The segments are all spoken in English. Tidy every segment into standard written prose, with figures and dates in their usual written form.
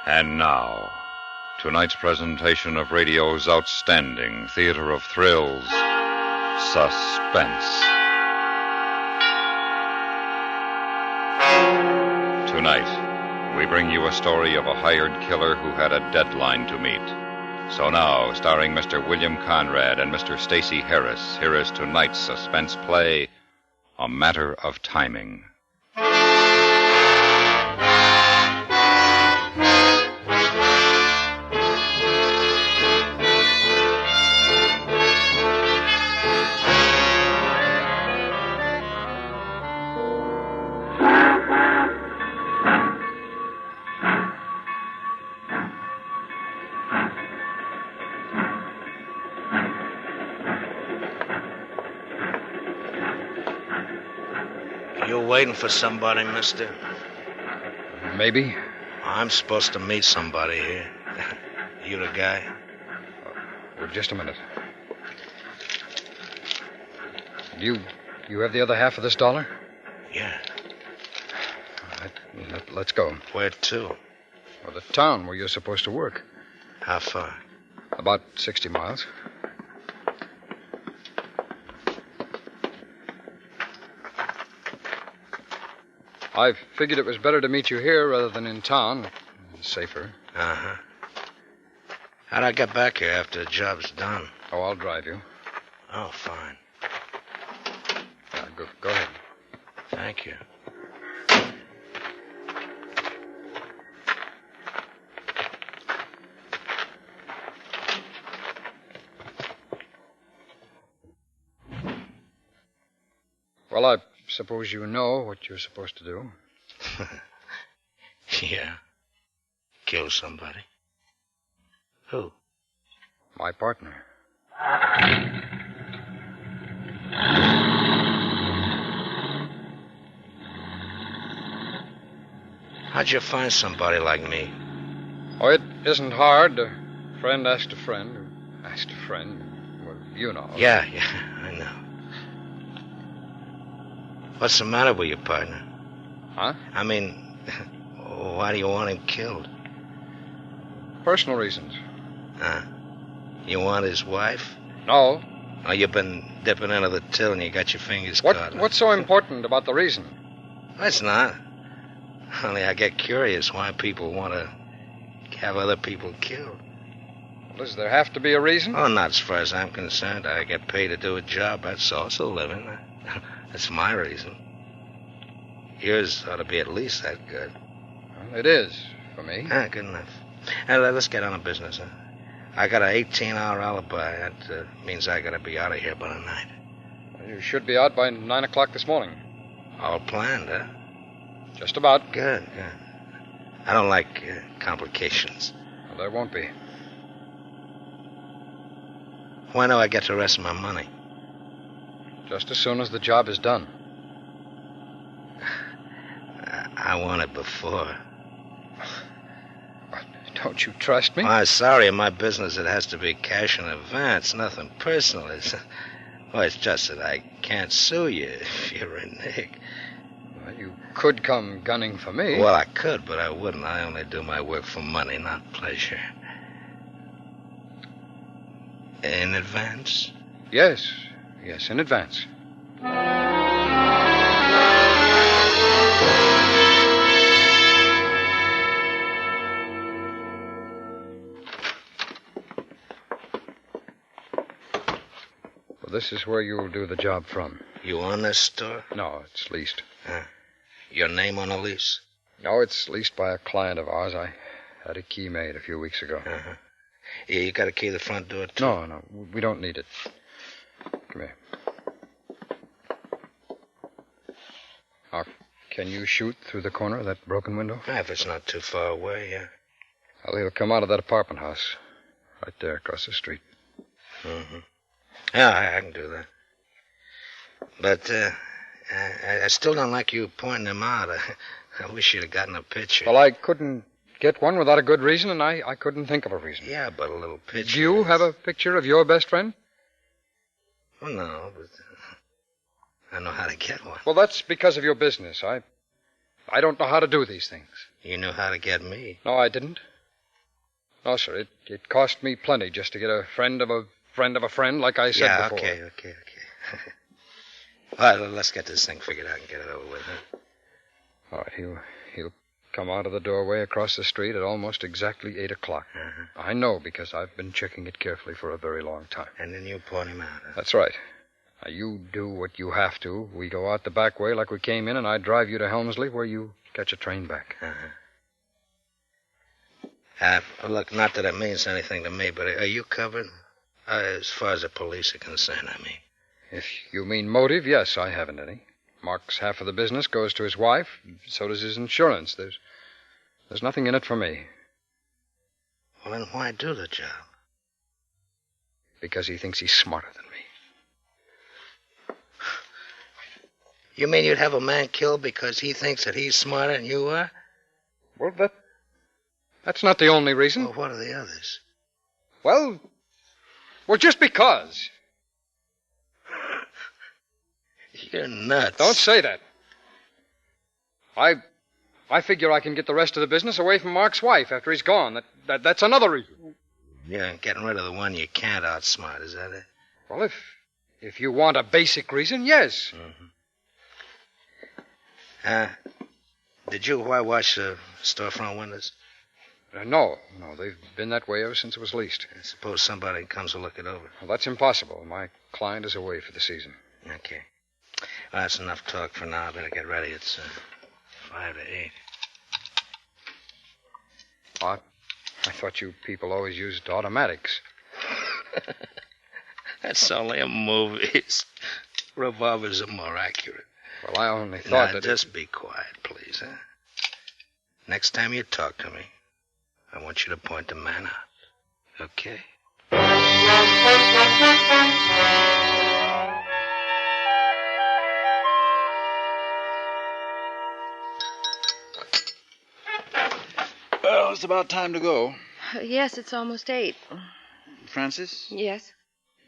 And now, tonight's presentation of radio's outstanding theater of thrills, Suspense. Tonight, we bring you a story of a hired killer who had a deadline to meet. So now, starring Mr. William Conrad and Mr. Stacy Harris, here is tonight's suspense play, A Matter of Timing. You waiting for somebody, mister? Maybe. I'm supposed to meet somebody here. You the guy? Just a minute. You have the other half of this dollar? Yeah. All right, let's go. Where to? Well, the town where you're supposed to work. How far? About 60 miles. I figured it was better to meet you here rather than in town. It's safer. Uh-huh. How'd I get back here after the job's done? Oh, I'll drive you. Oh, fine. Yeah, go ahead. Thank you. Well, I suppose you know what you're supposed to do. Yeah. Kill somebody. Who? My partner. How'd you find somebody like me? Oh, it isn't hard. A friend asked a friend who asked a friend. Well, you know. Yeah, I know. What's the matter with your partner? Huh? I mean, why do you want him killed? Personal reasons. You want his wife? No. Oh, you've been dipping into the till and you got your fingers caught. What's so important about the reason? It's not. Only I get curious why people want to have other people killed. Does there have to be a reason? Oh, not as far as I'm concerned. I get paid to do a job. That's also living. That's my reason. Yours ought to be at least that good. Well, it is, for me. Good enough. Now, let's get on to business, huh? I got an 18-hour alibi. That means I got to be out of here by the night. Well, you should be out by 9 o'clock this morning. All planned, huh? Just about. Good. I don't like complications. Well, there won't be. When do I get the rest of my money? Just as soon as the job is done. I want it before. Don't you trust me? I'm sorry. In my business, it has to be cash in advance. Nothing personal. It's just that I can't sue you if you renege. Well, you could come gunning for me. Well, I could, but I wouldn't. I only do my work for money, not pleasure. In advance? Yes, in advance. This is where you'll do the job from. You own this store? No, it's leased. Your name on the lease? No, it's leased by a client of ours. I had a key made a few weeks ago. Yeah, you got a key to the front door, too? No, we don't need it. Come here. Now, can you shoot through the corner of that broken window? If it's not too far away, yeah. Well, he'll come out of that apartment house. Right there across the street. Mm-hmm. Yeah, I can do that. But I still don't like you pointing them out. I wish you'd have gotten a picture. Well, I couldn't get one without a good reason, and I couldn't think of a reason. Yeah, but a little picture. Do you have a picture of your best friend? Well, no, but I know how to get one. Well, that's because of your business. I don't know how to do these things. You knew how to get me. No, I didn't. No, sir. It cost me plenty just to get a friend of a friend of a friend, like I said before. Okay. All right, let's get this thing figured out and get it over with, huh? All right, he'll come out of the doorway across the street at almost exactly 8 o'clock. Uh-huh. I know because I've been checking it carefully for a very long time. And then you point him out, huh? That's right. Now, you do what you have to. We go out the back way like we came in, and I drive you to Helmsley where you catch a train back. Look, not that it means anything to me, but are you covered? As far as the police are concerned, I mean. If you mean motive, yes, I haven't any. Mark's half of the business goes to his wife. So does his insurance. There's nothing in it for me. Well, then why do the job? Because he thinks he's smarter than me. You mean you'd have a man killed because he thinks that he's smarter than you are? Well, that's not the only reason. Well, what are the others? Well, just because. You're nuts. Don't say that. I figure I can get the rest of the business away from Mark's wife after he's gone. That's another reason. Yeah, getting rid of the one you can't outsmart, is that it? Well, if you want a basic reason, yes. Did you whitewash the storefront windows? No, they've been that way ever since it was leased. I suppose somebody comes to look it over. Well, that's impossible. My client is away for the season. Okay. Well, that's enough talk for now. I better get ready. It's 5 to 8. I thought you people always used automatics. That's only a movie. Revolvers are more accurate. Well, I only thought that... Just be quiet, please, huh? Next time you talk to me, I want you to point the man out. Okay? Well, it's about time to go. Yes, it's almost 8. Francis? Yes?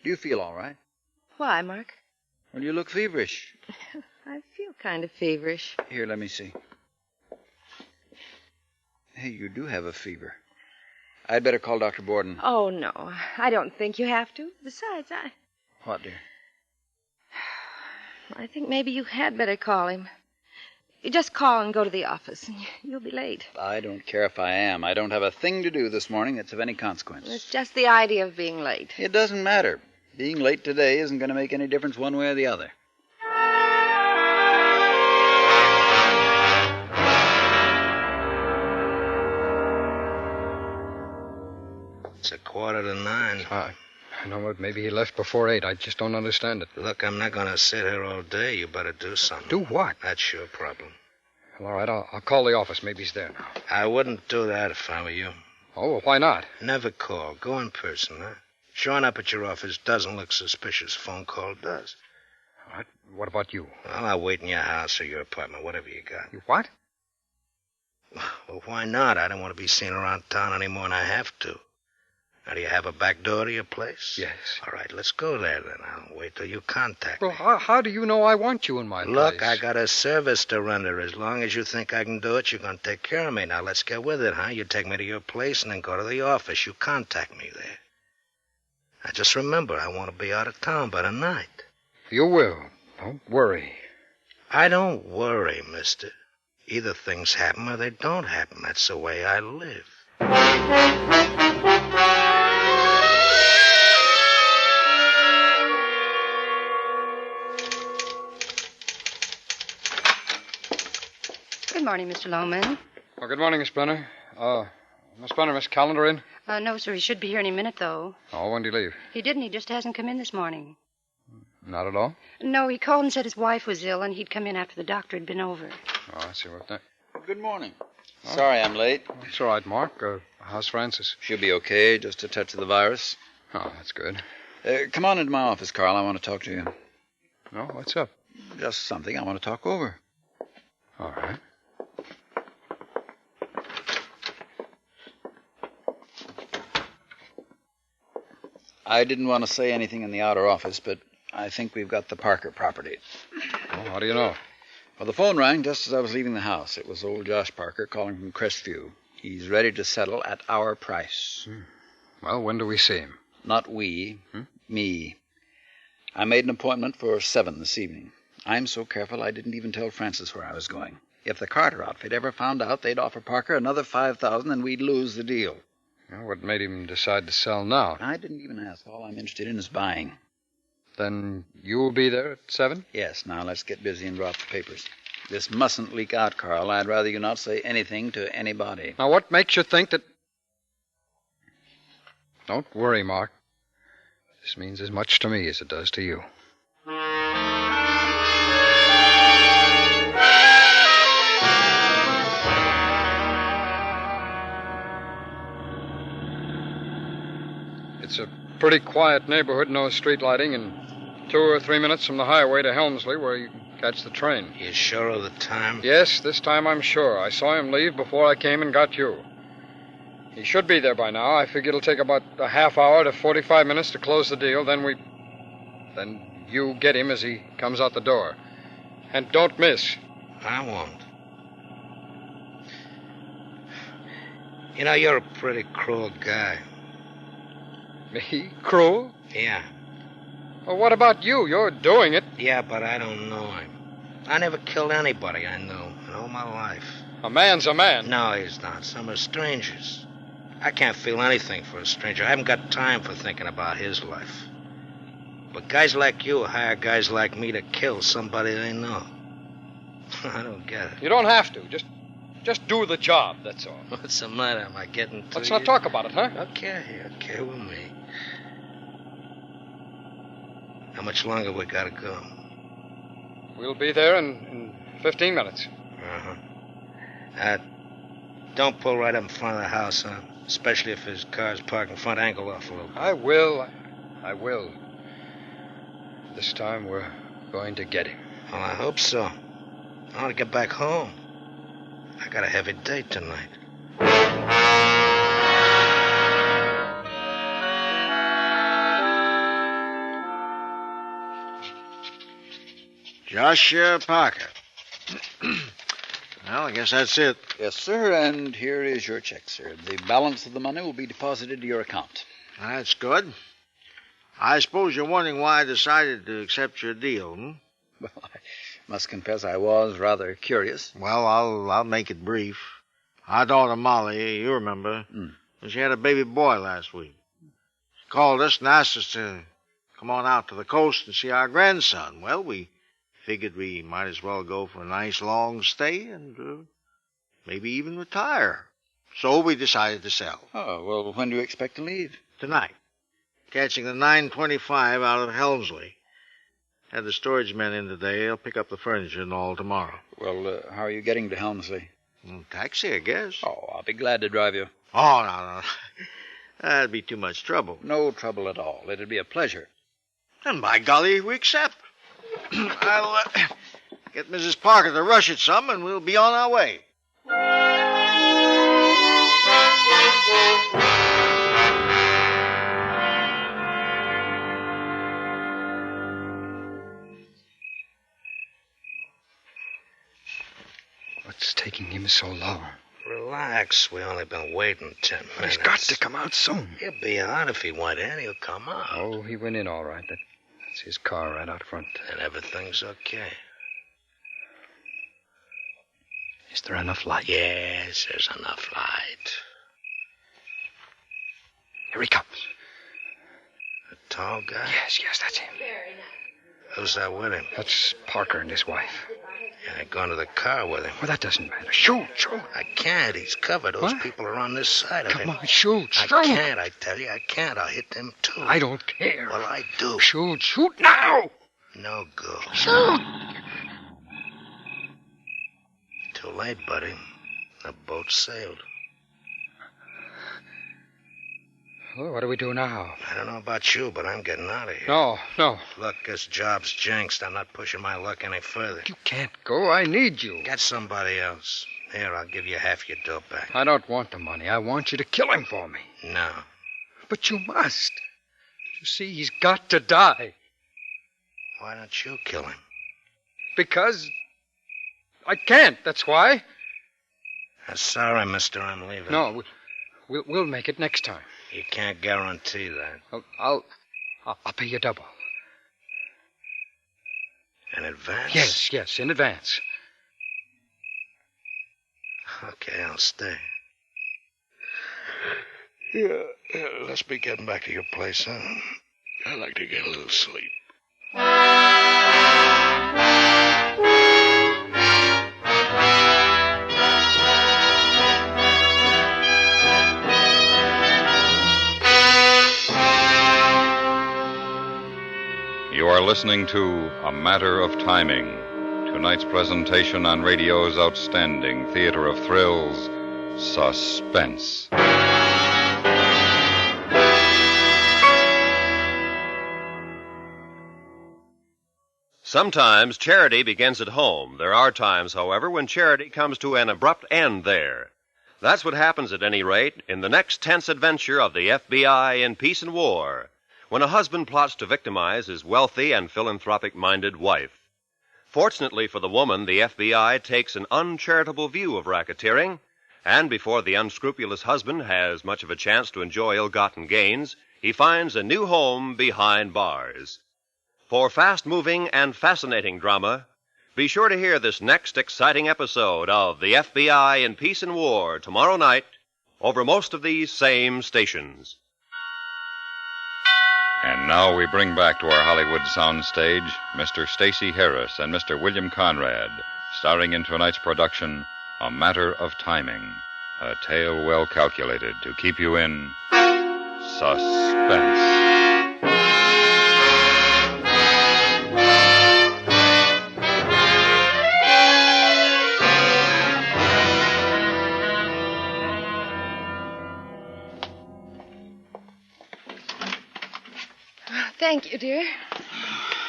Do you feel all right? Why, Mark? Well, you look feverish. I feel kind of feverish. Here, let me see. Hey, you do have a fever. I'd better call Dr. Borden. Oh, no. I don't think you have to. Besides, What, dear? I think maybe you had better call him. You just call and go to the office. You'll be late. I don't care if I am. I don't have a thing to do this morning that's of any consequence. It's just the idea of being late. It doesn't matter. Being late today isn't going to make any difference one way or the other. It's 8:45. I know what. Maybe he left before 8. I just don't understand it. Look, I'm not going to sit here all day. You better do something. Do what? That's your problem. Well, all right, I'll call the office. Maybe he's there now. I wouldn't do that if I were you. Oh, well, why not? Never call. Go in person, huh? Showing up at your office doesn't look suspicious. Phone call does. All right, what about you? Well, I'll wait in your house or your apartment, whatever you got. You what? Well, why not? I don't want to be seen around town any more than I have to. Now, do you have a back door to your place? Yes. All right, let's go there then. I'll wait till you contact Well, me. how do you know I want you in my Look, place? I got a service to render. As long as you think I can do it, you're going to take care of me. Now, let's get with it, huh? You take me to your place and then go to the office. You contact me there. Now, just remember, I want to be out of town by the night. You will. Don't worry. I don't worry, mister. Either things happen or they don't happen. That's the way I live. Good morning, Mr. Longman. Oh, good morning, Miss Brenner. Miss Brenner, Miss Callender in? No, sir. He should be here any minute, though. Oh, when did he leave? He didn't. He just hasn't come in this morning. Not at all? No, he called and said his wife was ill, and he'd come in after the doctor had been over. Oh, I see what that... Good morning. Sorry I'm late. It's all right, Mark. How's Francis? She'll be okay, just a touch of the virus. Oh, that's good. Come on into my office, Carl. I want to talk to you. No, what's up? Just something I want to talk over. All right. I didn't want to say anything in the outer office, but I think we've got the Parker property. Oh, how do you know? Well, the phone rang just as I was leaving the house. It was old Josh Parker calling from Crestview. He's ready to settle at our price. Well, when do we see him? Not we. Me. I made an appointment for 7 this evening. I'm so careful I didn't even tell Francis where I was going. If the Carter outfit ever found out, they'd offer Parker another $5,000 and we'd lose the deal. Well, what made him decide to sell now? I didn't even ask. All I'm interested in is buying. Then you'll be there at 7? Yes, now let's get busy and drop the papers. This mustn't leak out, Carl. I'd rather you not say anything to anybody. Now, what makes you think that... Don't worry, Mark. This means as much to me as it does to you. It's a pretty quiet neighborhood, no street lighting, and 2 or 3 minutes from the highway to Helmsley where you can catch the train. You sure of the time? Yes, this time I'm sure. I saw him leave before I came and got you. He should be there by now. I figure it'll take about a half hour to 45 minutes to close the deal. Then you get him as he comes out the door. And don't miss. I won't. You know, you're a pretty cruel guy. Me? Cruel? Yeah. Well, what about you? You're doing it. Yeah, but I don't know him. I never killed anybody I knew in all my life. A man's a man. No, he's not. Some are strangers. I can't feel anything for a stranger. I haven't got time for thinking about his life. But guys like you hire guys like me to kill somebody they know. I don't get it. You don't have to. Just do the job, that's all. What's the matter? Am I getting to Let's you? not talk about it, huh? Okay with me. How much longer we gotta go? We'll be there in 15 minutes. Don't pull right up in front of the house, huh? Especially if his car's parked in front, angle off a little bit. I will. This time we're going to get him. Well, I hope so. I want to get back home. I got a heavy date tonight. Joshua Parker. Well, I guess that's it. Yes, sir, and here is your check, sir. The balance of the money will be deposited to your account. That's good. I suppose you're wondering why I decided to accept your deal, Well, I must confess I was rather curious. Well, I'll make it brief. Our daughter Molly, you remember, she had a baby boy last week. She called us and asked us to come on out to the coast and see our grandson. Well, we figured we might as well go for a nice long stay and maybe even retire. So we decided to sell. Oh, well, when do you expect to leave? Tonight. Catching the 9:25 out of Helmsley. Had the storage men in today. They'll pick up the furniture and all tomorrow. Well, how are you getting to Helmsley? Taxi, I guess. Oh, I'll be glad to drive you. Oh, no. That'd be too much trouble. No trouble at all. It'd be a pleasure. And by golly, we accept. I'll get Mrs. Parker to rush it some, and we'll be on our way. What's taking him so long? Relax. We only been waiting 10 minutes. He's got to come out soon. He'll be out if he went in. He'll come out. Oh, he went in all right. That's his car right out front. And everything's okay. Is there enough light? Yes, there's enough light. Here he comes. A tall guy? Yes, that's him. Who's that with him? That's Parker and his wife. Yeah, I gone to the car with him. Well, that doesn't matter. Shoot. I can't. He's covered. Those What? people are on this side of him. Come on, shoot. I can't, I tell you. I can't. I'll hit them, too. I don't care. Well, I do. Shoot now. No go. Shoot. Too late, buddy. The boat sailed. Well, what do we do now? I don't know about you, but I'm getting out of here. No. Look, this job's jinxed. I'm not pushing my luck any further. You can't go. I need you. Get somebody else. Here, I'll give you half your dough back. I don't want the money. I want you to kill him for me. No. But you must. You see, he's got to die. Why don't you kill him? Because I can't, that's why. Sorry, mister, I'm leaving. No, we'll make it next time. You can't guarantee that. I'll pay you double. In advance? Yes, in advance. Okay, I'll stay. Yeah, let's be getting back to your place, huh? I'd like to get a little sleep. You are listening to A Matter of Timing, tonight's presentation on radio's outstanding theater of thrills, Suspense. Sometimes charity begins at home. There are times, however, when charity comes to an abrupt end there. That's what happens, at any rate, in the next tense adventure of the FBI in Peace and War, when a husband plots to victimize his wealthy and philanthropic-minded wife. Fortunately for the woman, the FBI takes an uncharitable view of racketeering, and before the unscrupulous husband has much of a chance to enjoy ill-gotten gains, he finds a new home behind bars. For fast-moving and fascinating drama, be sure to hear this next exciting episode of the FBI in Peace and War tomorrow night over most of these same stations. And now we bring back to our Hollywood soundstage Mr. Stacey Harris and Mr. William Conrad, starring in tonight's production, A Matter of Timing, a tale well calculated to keep you in suspense. Thank you, dear.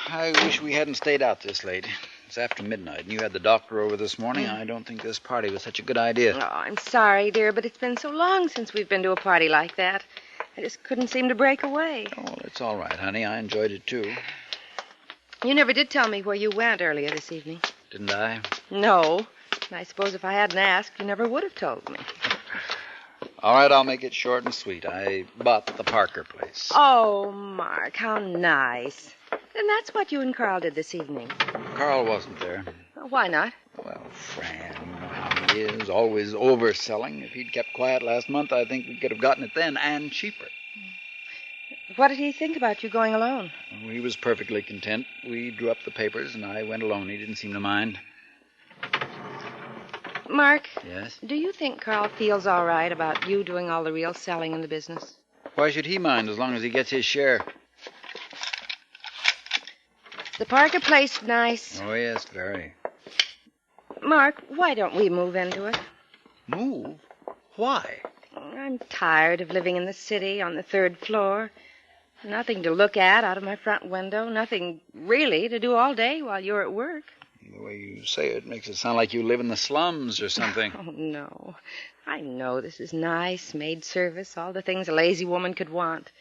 I wish we hadn't stayed out this late. It's after midnight, and you had the doctor over this morning. I don't think this party was such a good idea. Oh, I'm sorry, dear, but it's been so long since we've been to a party like that. I just couldn't seem to break away. Oh, it's all right, honey. I enjoyed it, too. You never did tell me where you went earlier this evening. Didn't I? No. And I suppose if I hadn't asked, you never would have told me. All right, I'll make it short and sweet. I bought the Parker place. Oh, Mark, how nice. And that's what you and Carl did this evening. Carl wasn't there. Why not? Well, Fran, you know how he is, always overselling. If he'd kept quiet last month, I think we could have gotten it then, and cheaper. What did he think about you going alone? Well, he was perfectly content. We drew up the papers, and I went alone. He didn't seem to mind. Mark? Yes? Do you think Carl feels all right about you doing all the real selling in the business? Why should he mind as long as he gets his share? The Parker place nice. Oh, yes, very. Mark, why don't we move into it? Move? Why? I'm tired of living in the city on the third floor. Nothing to look at out of my front window. Nothing really to do all day while you're at work. The way you say it makes it sound like you live in the slums or something. Oh, no. I know this is nice, maid service, all the things a lazy woman could want.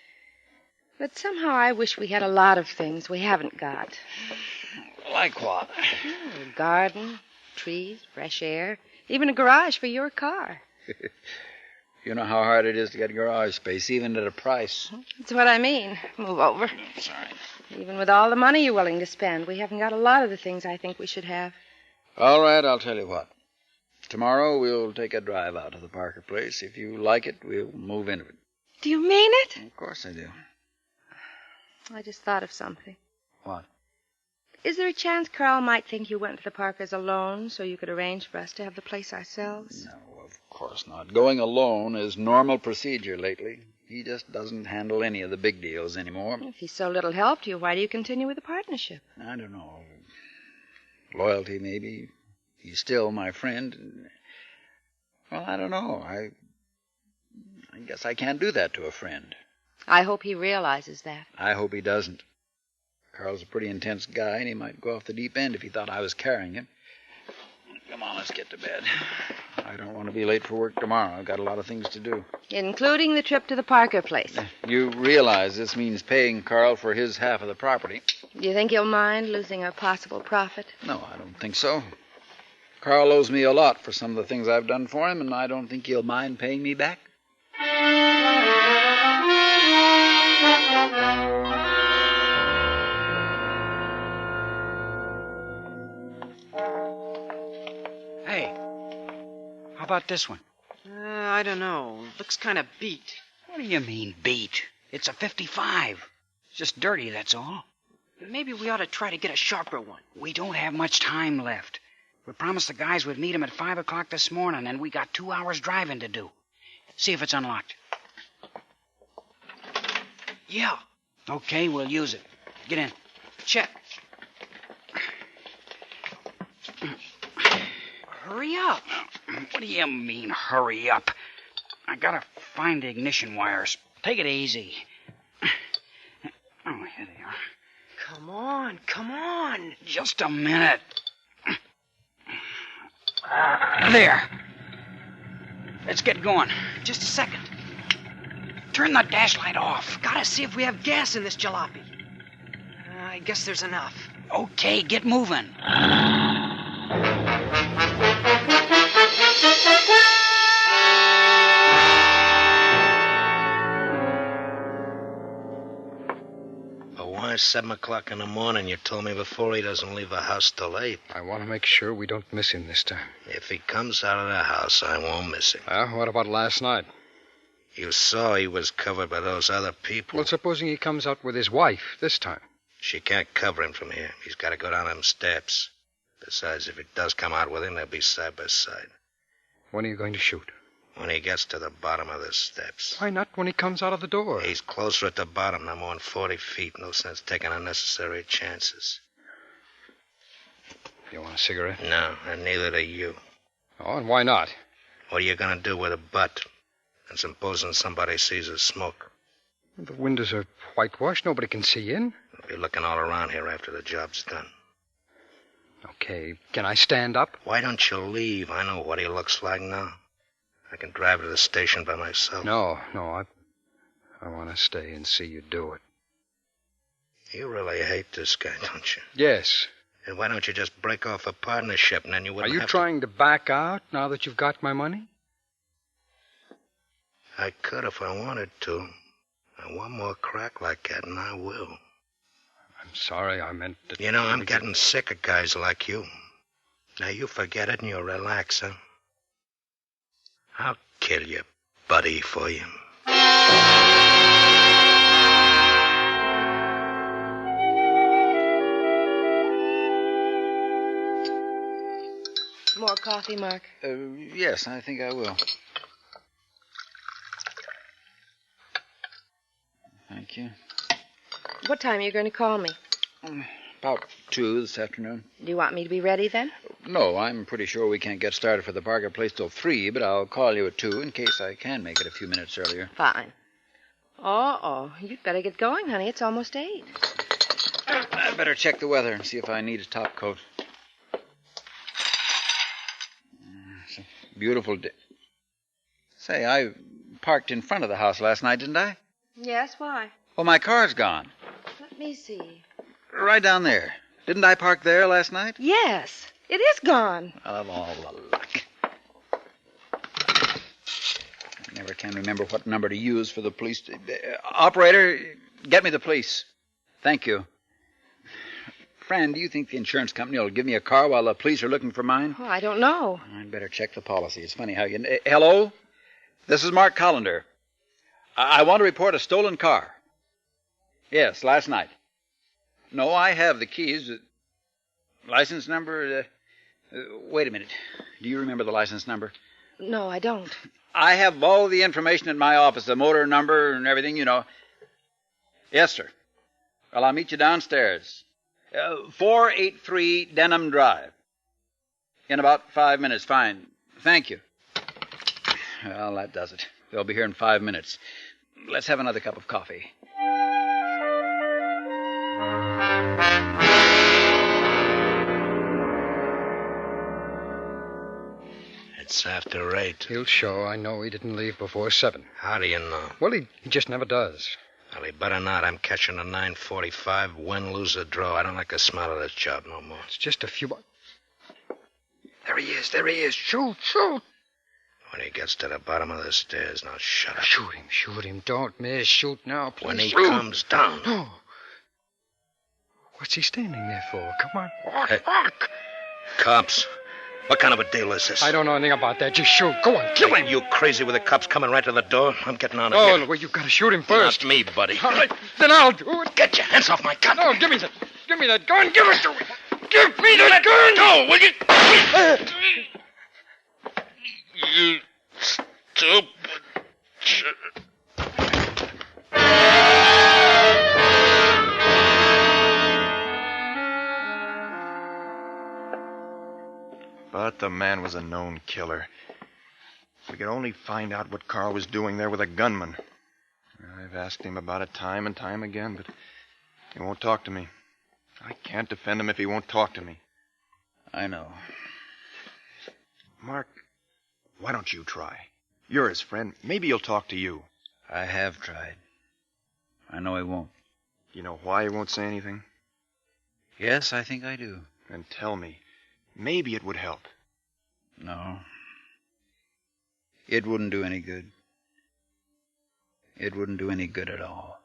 But somehow I wish we had a lot of things we haven't got. Like what? A garden, trees, fresh air, even a garage for your car. You know how hard it is to get garage space, even at a price. That's what I mean. Move over. Sorry. Even with all the money you're willing to spend, we haven't got a lot of the things I think we should have. All right, I'll tell you what. Tomorrow we'll take a drive out to the Parker place. If you like it, we'll move into it. Do you mean it? Of course I do. I just thought of something. What? Is there a chance Carl might think you went to the Parkers alone so you could arrange for us to have the place ourselves? No, of course not. Going alone is normal procedure lately. He just doesn't handle any of the big deals anymore. If he's so little help to you, why do you continue with the partnership? I don't know. Loyalty, maybe. He's still my friend. Well, I don't know. I guess I can't do that to a friend. I hope he realizes that. I hope he doesn't. Carl's a pretty intense guy, and he might go off the deep end if he thought I was carrying him. Come on, let's get to bed. I don't want to be late for work tomorrow. I've got a lot of things to do. Including the trip to the Parker place. You realize this means paying Carl for his half of the property. Do you think he'll mind losing a possible profit? No, I don't think so. Carl owes me a lot for some of the things I've done for him, and I don't think he'll mind paying me back. Hey, how about this one? I don't know. Looks kind of beat. What do you mean, beat? It's a 55. It's just dirty, that's all. Maybe we ought to try to get a sharper one. We don't have much time left. We promised the guys we'd meet 'em at 5 o'clock this morning, and we got 2 hours driving to do. See if it's unlocked. Yeah. Okay, we'll use it. Get in. Check. Hurry up. What do you mean, hurry up? I gotta find the ignition wires. Take it easy. Oh, here they are. Come on. Just a minute. There. Let's get going. Just a second. Turn the dash light off. Gotta see if we have gas in this jalopy. I guess there's enough. Okay, get moving. But why 7 o'clock in the morning? You told me before he doesn't leave the house till 8. I want to make sure we don't miss him this time. If he comes out of the house, I won't miss him. What about last night? You saw he was covered by those other people. Well, supposing he comes out with his wife this time. She can't cover him from here. He's got to go down them steps. Besides, if it does come out with him, they'll be side by side. When are you going to shoot? When he gets to the bottom of the steps. Why not when he comes out of the door? He's closer at the bottom, no more than 40 feet. No sense taking unnecessary chances. You want a cigarette? No, and neither do you. Oh, and why not? What are you going to do with a butt? And supposing somebody sees us smoke? The windows are whitewashed. Nobody can see in. We'll be looking all around here after the job's done. Okay, can I stand up? Why don't you leave? I know what he looks like now. I can drive to the station by myself. No, I want to stay and see you do it. You really hate this guy, don't you? Yes. And why don't you just break off a partnership and then you wouldn't Are you have trying to back out now that you've got my money? I could if I wanted to. And one more crack like that and I will. I'm sorry, I meant that... You know, I'm getting sick of guys like you. Now you forget it and you relax, huh? I'll kill you, buddy, for you. More coffee, Mark? Yes, I think I will. Thank you. What time are you going to call me? About 2 this afternoon. Do you want me to be ready then? No, I'm pretty sure we can't get started for the Parker place till 3, but I'll call you at 2 in case I can make it a few minutes earlier. Fine. You'd better get going, honey. It's almost 8. I'd better check the weather and see if I need a top coat. It's a beautiful day. Say, I parked in front of the house last night, didn't I? Yes, why? Well, my car's gone. Let me see. Right down there. Didn't I park there last night? Yes, it is gone. Of all the luck. I never can remember what number to use for the police. Operator, get me the police. Thank you. Fran, do you think the insurance company will give me a car while the police are looking for mine? Oh, I don't know. I'd better check the policy. It's funny how you... Hello? This is Mark Collender. I want to report a stolen car. Yes, last night. No, I have the keys. License number? Wait a minute. Do you remember the license number? No, I don't. I have all the information in my office, the motor number and everything, you know. Yes, sir. Well, I'll meet you downstairs. 483 Denham Drive. In about 5 minutes. Fine. Thank you. Well, that does it. They'll be here in 5 minutes. Let's have another cup of coffee. It's after 8. He'll show. I know he didn't leave before 7. How do you know? Well, he just never does. Well, he better not. I'm catching a 9:45. Win, lose, or draw. I don't like the smell of this job no more. It's just a few... There he is. Shoot. When he gets to the bottom of the stairs, now shut up. Shoot him. Don't miss. Shoot now, please. When he Shoot. comes down. No. What's he standing there for? Come on. Hey. Walk. Cops. What kind of a deal is this? I don't know anything about that. Just shoot. Go on, kill him. You crazy with the cops coming right to the door? I'm getting on it. Oh, here. well, you've got to shoot him first. Not me, buddy. All right, then I'll do it. Get your hands off my gun. No, give me that. Give me that gun. Give it to me. Give me that gun. Go, will you? You stupid. But the man was a known killer. If we could only find out what Carl was doing there with a gunman. I've asked him about it time and time again, but he won't talk to me. I can't defend him if he won't talk to me. I know. Mark, why don't you try? You're his friend. Maybe he'll talk to you. I have tried. I know he won't. You know why he won't say anything? Yes, I think I do. Then tell me. Maybe it would help. No. It wouldn't do any good. It wouldn't do any good at all.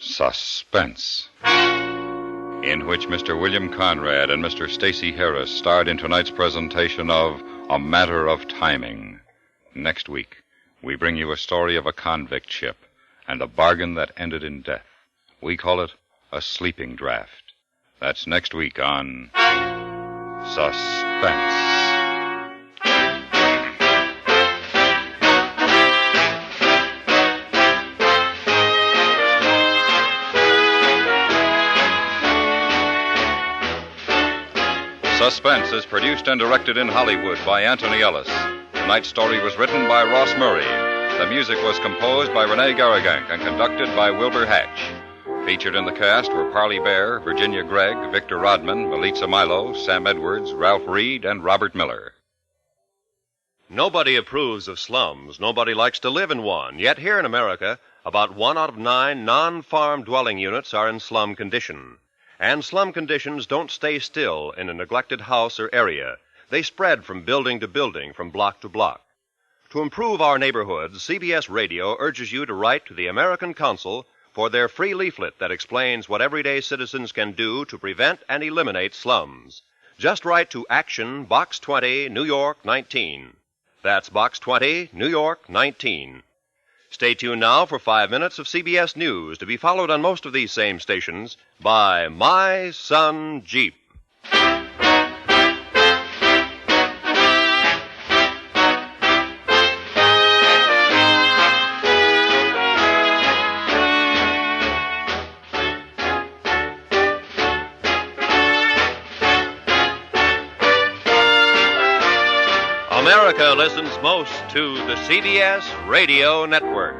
Suspense, in which Mr. William Conrad and Mr. Stacy Harris starred in tonight's presentation of A Matter of Timing. Next week, we bring you a story of a convict ship and a bargain that ended in death. We call it a sleeping draft. That's next week on Suspense. Suspense is produced and directed in Hollywood by Anthony Ellis. Tonight's story was written by Ross Murray. The music was composed by Rene Garrigank and conducted by Wilbur Hatch. Featured in the cast were Parley Bear, Virginia Gregg, Victor Rodman, Melitza Milo, Sam Edwards, Ralph Reed, and Robert Miller. Nobody approves of slums. Nobody likes to live in one. Yet here in America, about 1 out of 9 non-farm dwelling units are in slum condition. And slum conditions don't stay still in a neglected house or area. They spread from building to building, from block to block. To improve our neighborhoods, CBS Radio urges you to write to the American Council for their free leaflet that explains what everyday citizens can do to prevent and eliminate slums. Just write to Action, Box 20, New York 19. That's Box 20, New York 19. Stay tuned now for 5 minutes of CBS News, to be followed on most of these same stations by My Son Jeep. America listens most to the CBS Radio Network.